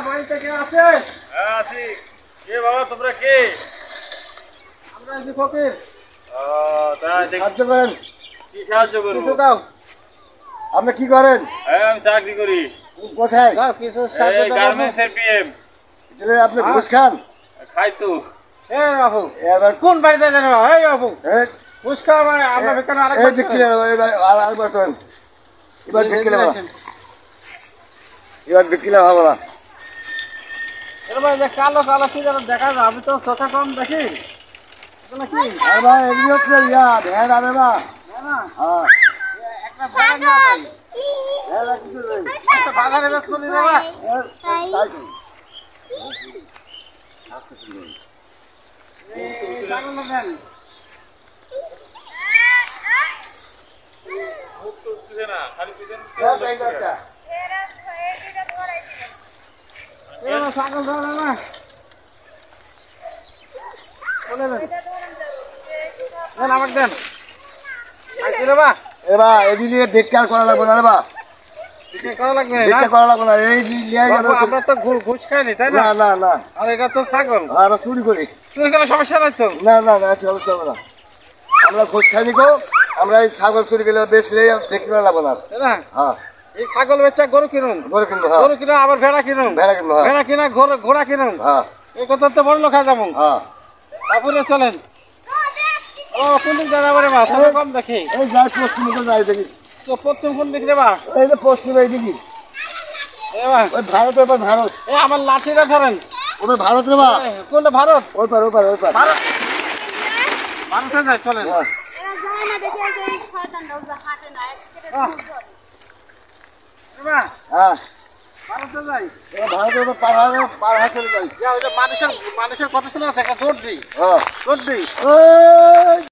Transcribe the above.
বাড়িতে কে আছে? আছি। কে বাবা তোমরা কে? আমরা আছি ফকির। তাই সাহায্য করেন। কি সাহায্য করবো? কিছু দাও। আপনি কি করেন? আমি চাকরি করি। কোথায়? দাও কিছু সাহায্য দাও। গার্মেন্টসের পিএম। দিলে আপনি ঘুষ খান? খাই তো। এই বাবু, এবার কোন বাড়িতে যান বাবু? এই বাবু, ঘুষ খাওয়া মানে আমরা বেকার আরেকবার এই বিক্রি আরেকবার চলেন। এবার বিক্রি হবে না। এবার বিক্রি হবে না। এবার যে কালো কালো কি যেন দেখা যায়, আমি তো চোখে কম দেখি। এগুলো কি? আরে ভাই এগুলো হচ্ছে ভেড় আরে না। হ্যাঁ। একটা ভেড়া নিয়ে যাই। ভেড়া কিছু নেই। একটা বাজারে বেচ করে দিবা। তাই। এই ছাগল নেন। মুখ তো উঠছে না, খালি পিছন ছাগল ধরে না। দেন আমাকে দেন। এবার এদিকে বেকার করা লাগবে না রে বা। করা লাগবে না, করা লাগবে না। এই আমরা তো ঘুষ খাইনি তাই না? না না। আর এটা তো ছাগল। আমরা চুরি করি। চুরি করলে সমস্যা নাই তো? না না না, চলবে না। আমরা ঘুষ খাইনি গো। আমরা এই ছাগল চুরি করলে বেচলে বিক্রি করা লাগবে না। তাই না? হ্যাঁ। এই ছাগল বেচা গরু কিনুন। গরু কিনুন। গরু কিনা আবার ভেড়া কিনুন। ভেড়া কিনুন। ভেড়া কিনা ঘোড়া কিনুন। হ্যাঁ। এই কথা তো বড় লোক হয়ে যাবো। হ্যাঁ। তারপরে চলেন। ও কোন দিক যাবে রে মা? সব কম দেখি। এই যাই পশ্চিম দিকে যাই দেখি। তো পশ্চিম কোন দিক রে মা? এই যে পশ্চিম এই দিকে। এ মা ওই ভারত এবার ভারত। এই আমার লাঠিটা ধরেন। ওটা ভারত রে মা। কোনটা ভারত? ওই পার ভারত। ভারতে যাই চলেন। এরা যায় না দেখে এই শয়তানটা ওজা হাঁটে না কেটে ধরে। এ মা হ্যাঁ ভারতে যাই। এ ভারতের পার হাতে যাই। যা ওই যে মানুষের কথা শুনে থাকে দৌড় দিই। হ্যাঁ দৌড় দিই।